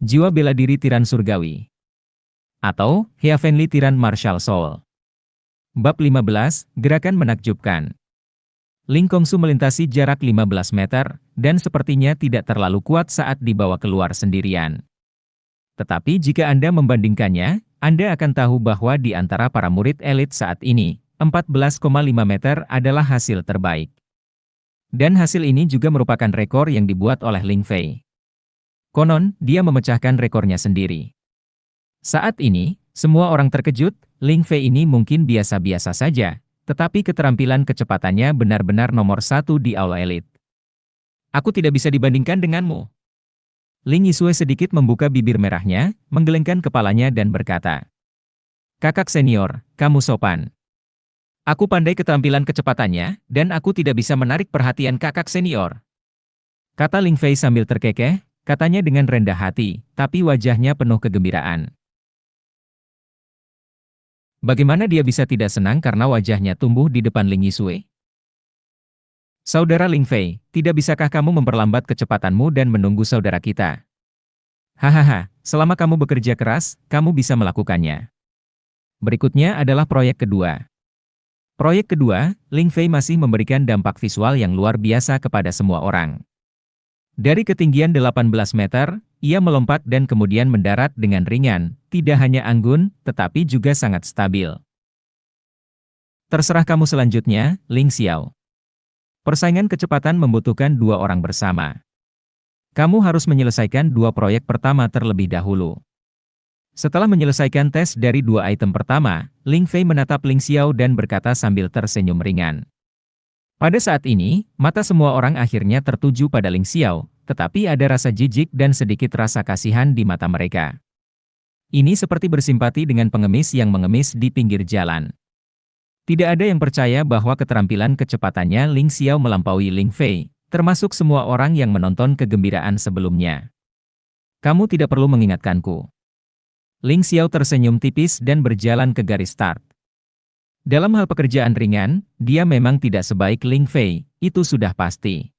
Jiwa bela diri tiran surgawi. Atau, Heavenly Tiran Martial Soul. Bab 15, Gerakan Menakjubkan. Ling Kongsu melintasi jarak 15 meter, dan sepertinya tidak terlalu kuat saat dibawa keluar sendirian. Tetapi jika Anda membandingkannya, Anda akan tahu bahwa di antara para murid elit saat ini, 14,5 meter adalah hasil terbaik. Dan hasil ini juga merupakan rekor yang dibuat oleh Ling Fei. Konon, dia memecahkan rekornya sendiri. Saat ini, semua orang terkejut, Ling Fei ini mungkin biasa-biasa saja, tetapi keterampilan kecepatannya benar-benar nomor satu di aula elit. Aku tidak bisa dibandingkan denganmu. Ling Yisue sedikit membuka bibir merahnya, menggelengkan kepalanya dan berkata, "Kakak senior, kamu sopan. Aku pandai keterampilan kecepatannya, dan aku tidak bisa menarik perhatian kakak senior," kata Ling Fei sambil terkekeh, katanya dengan rendah hati, tapi wajahnya penuh kegembiraan. Bagaimana dia bisa tidak senang karena wajahnya tumbuh di depan Ling Yisue? Saudara Ling Fei, tidak bisakah kamu memperlambat kecepatanmu dan menunggu saudara kita? Hahaha, selama kamu bekerja keras, kamu bisa melakukannya. Berikutnya adalah proyek kedua. Proyek kedua, Ling Fei masih memberikan dampak visual yang luar biasa kepada semua orang. Dari ketinggian 18 meter, ia melompat dan kemudian mendarat dengan ringan, tidak hanya anggun, tetapi juga sangat stabil. Terserah kamu selanjutnya, Ling Xiao. Persaingan kecepatan membutuhkan dua orang bersama. Kamu harus menyelesaikan dua proyek pertama terlebih dahulu. Setelah menyelesaikan tes dari dua item pertama, Ling Fei menatap Ling Xiao dan berkata sambil tersenyum ringan. Pada saat ini, mata semua orang akhirnya tertuju pada Ling Xiao, tetapi ada rasa jijik dan sedikit rasa kasihan di mata mereka. Ini seperti bersimpati dengan pengemis yang mengemis di pinggir jalan. Tidak ada yang percaya bahwa keterampilan kecepatannya Ling Xiao melampaui Ling Fei, termasuk semua orang yang menonton kegembiraan sebelumnya. Kamu tidak perlu mengingatkanku. Ling Xiao tersenyum tipis dan berjalan ke garis start. Dalam hal pekerjaan ringan, dia memang tidak sebaik Ling Fei, itu sudah pasti.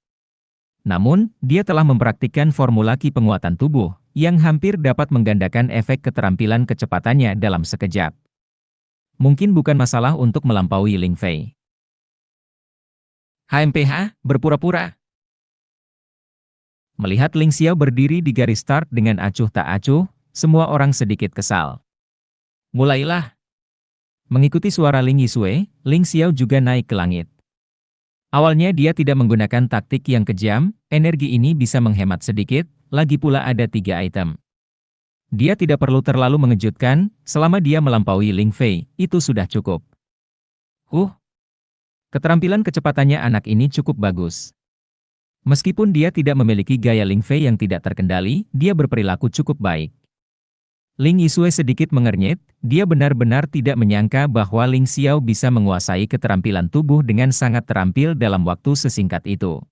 Namun, dia telah mempraktikkan formula Qi penguatan tubuh, yang hampir dapat menggandakan efek keterampilan kecepatannya dalam sekejap. Mungkin bukan masalah untuk melampaui Ling Fei. HMPH, berpura-pura. Melihat Ling Xiao berdiri di garis start dengan acuh tak acuh, semua orang sedikit kesal. Mulailah. Mengikuti suara Ling Yisue, Ling Xiao juga naik ke langit. Awalnya dia tidak menggunakan taktik yang kejam, energi ini bisa menghemat sedikit, lagi pula ada 3 item. Dia tidak perlu terlalu mengejutkan, selama dia melampaui Ling Fei, itu sudah cukup. Keterampilan kecepatannya anak ini cukup bagus. Meskipun dia tidak memiliki gaya Ling Fei yang tidak terkendali, dia berperilaku cukup baik. Ling Yisue sedikit mengernyit, dia benar-benar tidak menyangka bahwa Ling Xiao bisa menguasai keterampilan tubuh dengan sangat terampil dalam waktu sesingkat itu.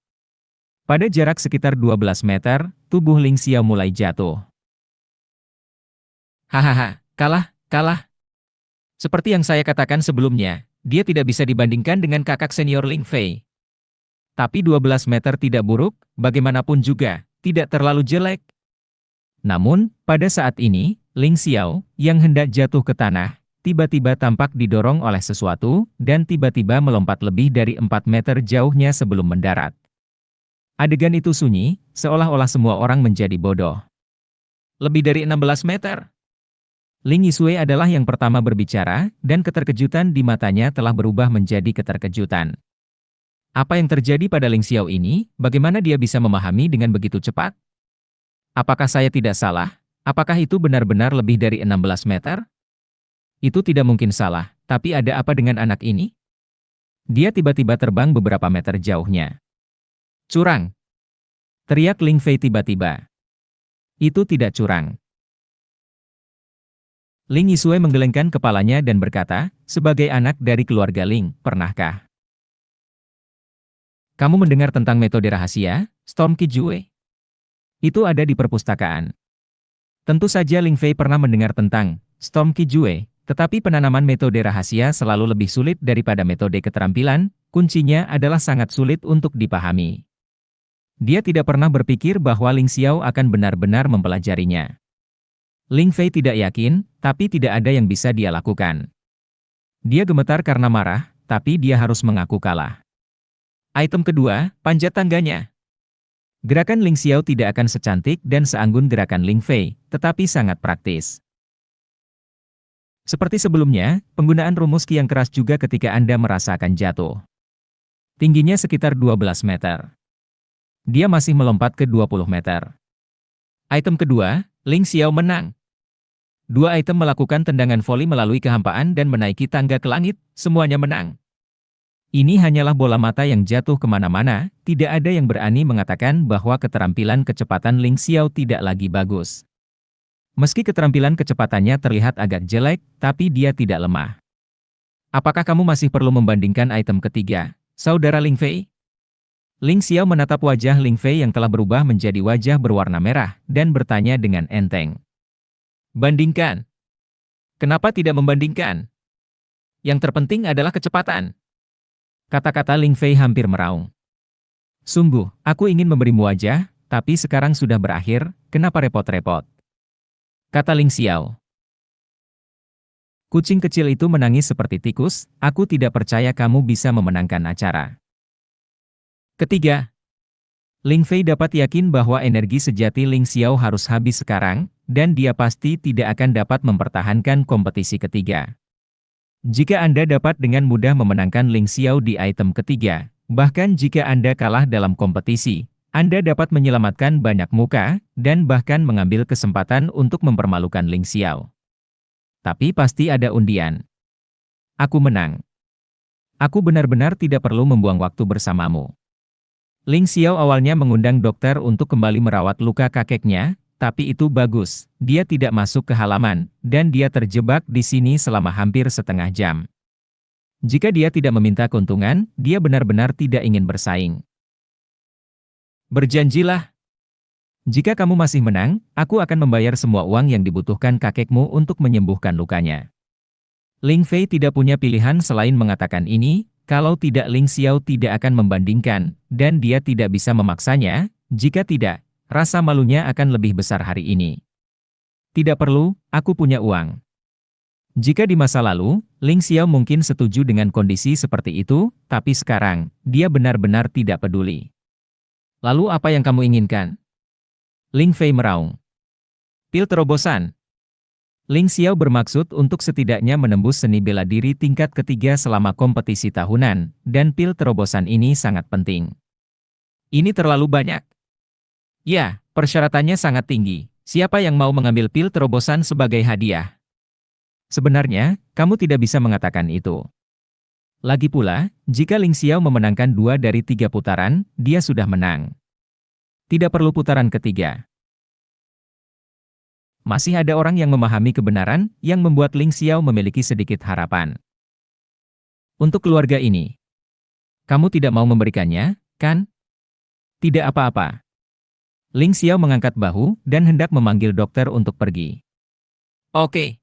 Pada jarak sekitar 12 meter, tubuh Ling Xiao mulai jatuh. Hahaha, kalah. Seperti yang saya katakan sebelumnya, dia tidak bisa dibandingkan dengan kakak senior Ling Fei. Tapi 12 meter tidak buruk, bagaimanapun juga, tidak terlalu jelek. Namun, pada saat ini, Ling Xiao, yang hendak jatuh ke tanah, tiba-tiba tampak didorong oleh sesuatu, dan tiba-tiba melompat lebih dari 4 meter jauhnya sebelum mendarat. Adegan itu sunyi, seolah-olah semua orang menjadi bodoh. Lebih dari 16 meter. Ling Yisue adalah yang pertama berbicara, dan keterkejutan di matanya telah berubah menjadi keterkejutan. Apa yang terjadi pada Ling Xiao ini, bagaimana dia bisa memahami dengan begitu cepat? Apakah saya tidak salah? Apakah itu benar-benar lebih dari 16 meter? Itu tidak mungkin salah, tapi ada apa dengan anak ini? Dia tiba-tiba terbang beberapa meter jauhnya. Curang! Teriak Ling Fei tiba-tiba. Itu tidak curang. Ling Yisue menggelengkan kepalanya dan berkata, sebagai anak dari keluarga Ling, pernahkah kamu mendengar tentang metode rahasia, Storm Kijue? Itu ada di perpustakaan. Tentu saja Ling Fei pernah mendengar tentang Storm Kijue, tetapi penanaman metode rahasia selalu lebih sulit daripada metode keterampilan, kuncinya adalah sangat sulit untuk dipahami. Dia tidak pernah berpikir bahwa Ling Xiao akan benar-benar mempelajarinya. Ling Fei tidak yakin, tapi tidak ada yang bisa dia lakukan. Dia gemetar karena marah, tapi dia harus mengaku kalah. Item kedua, panjat tangganya. Gerakan Ling Xiao tidak akan secantik dan seanggun gerakan Ling Fei, tetapi sangat praktis. Seperti sebelumnya, penggunaan rumus Qi yang keras juga ketika Anda merasakan jatuh. Tingginya sekitar 12 meter. Dia masih melompat ke 20 meter. Item kedua, Ling Xiao menang. Dua item melakukan tendangan voli melalui kehampaan dan menaiki tangga ke langit, semuanya menang. Ini hanyalah bola mata yang jatuh kemana-mana, tidak ada yang berani mengatakan bahwa keterampilan kecepatan Ling Xiao tidak lagi bagus. Meski keterampilan kecepatannya terlihat agak jelek, tapi dia tidak lemah. Apakah kamu masih perlu membandingkan item ketiga, saudara Ling Fei? Ling Xiao menatap wajah Ling Fei yang telah berubah menjadi wajah berwarna merah, dan bertanya dengan enteng. Bandingkan. Kenapa tidak membandingkan? Yang terpenting adalah kecepatan. Kata-kata Ling Fei hampir meraung. Sungguh, aku ingin memberimu wajah, tapi sekarang sudah berakhir, kenapa repot-repot? Kata Ling Xiao. Kucing kecil itu menangis seperti tikus, aku tidak percaya kamu bisa memenangkan acara. Ketiga. Ling Fei dapat yakin bahwa energi sejati Ling Xiao harus habis sekarang, dan dia pasti tidak akan dapat mempertahankan kompetisi ketiga. Jika Anda dapat dengan mudah memenangkan Ling Xiao di item ketiga, bahkan jika Anda kalah dalam kompetisi, Anda dapat menyelamatkan banyak muka, dan bahkan mengambil kesempatan untuk mempermalukan Ling Xiao. Tapi pasti ada undian. Aku menang. Aku benar-benar tidak perlu membuang waktu bersamamu. Ling Xiao awalnya mengundang dokter untuk kembali merawat luka kakeknya, tapi itu bagus, dia tidak masuk ke halaman, dan dia terjebak di sini selama hampir setengah jam. Jika dia tidak meminta keuntungan, dia benar-benar tidak ingin bersaing. Berjanjilah. Jika kamu masih menang, aku akan membayar semua uang yang dibutuhkan kakekmu untuk menyembuhkan lukanya. Ling Fei tidak punya pilihan selain mengatakan ini, kalau tidak Ling Xiao tidak akan membandingkan, dan dia tidak bisa memaksanya, jika tidak, rasa malunya akan lebih besar hari ini. Tidak perlu, aku punya uang. Jika di masa lalu, Ling Xiao mungkin setuju dengan kondisi seperti itu, tapi sekarang, dia benar-benar tidak peduli. Lalu apa yang kamu inginkan? Ling Fei meraung. Pil terobosan. Ling Xiao bermaksud untuk setidaknya menembus seni bela diri tingkat ketiga selama kompetisi tahunan, dan pil terobosan ini sangat penting. Ini terlalu banyak. Ya, persyaratannya sangat tinggi. Siapa yang mau mengambil pil terobosan sebagai hadiah? Sebenarnya, kamu tidak bisa mengatakan itu. Lagi pula, jika Ling Xiao memenangkan 2 dari 3 putaran, dia sudah menang. Tidak perlu putaran ketiga. Masih ada orang yang memahami kebenaran, yang membuat Ling Xiao memiliki sedikit harapan. Untuk keluarga ini. Kamu tidak mau memberikannya, kan? Tidak apa-apa. Ling Xiao mengangkat bahu, dan hendak memanggil dokter untuk pergi. Oke.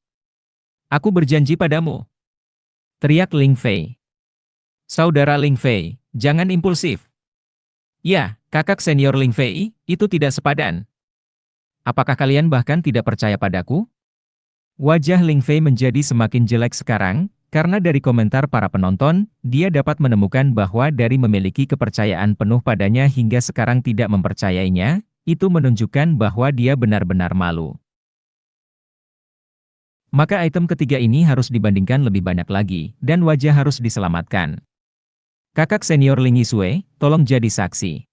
Aku berjanji padamu. Teriak Ling Fei. Saudara Ling Fei, jangan impulsif. Ya, kakak senior Ling Fei, itu tidak sepadan. Apakah kalian bahkan tidak percaya padaku? Wajah Ling Fei menjadi semakin jelek sekarang, karena dari komentar para penonton, dia dapat menemukan bahwa dari memiliki kepercayaan penuh padanya hingga sekarang tidak mempercayainya, itu menunjukkan bahwa dia benar-benar malu. Maka item ketiga ini harus dibandingkan lebih banyak lagi, dan wajah harus diselamatkan. Kakak senior Ling Yisue, tolong jadi saksi.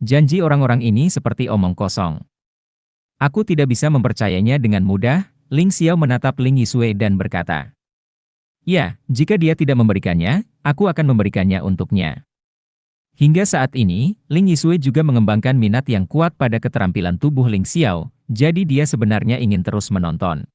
Janji orang-orang ini seperti omong kosong. Aku tidak bisa mempercayainya dengan mudah, Ling Xiao menatap Ling Yisue dan berkata. Ya, jika dia tidak memberikannya, aku akan memberikannya untuknya. Hingga saat ini, Ling Yisue juga mengembangkan minat yang kuat pada keterampilan tubuh Ling Xiao, jadi dia sebenarnya ingin terus menonton.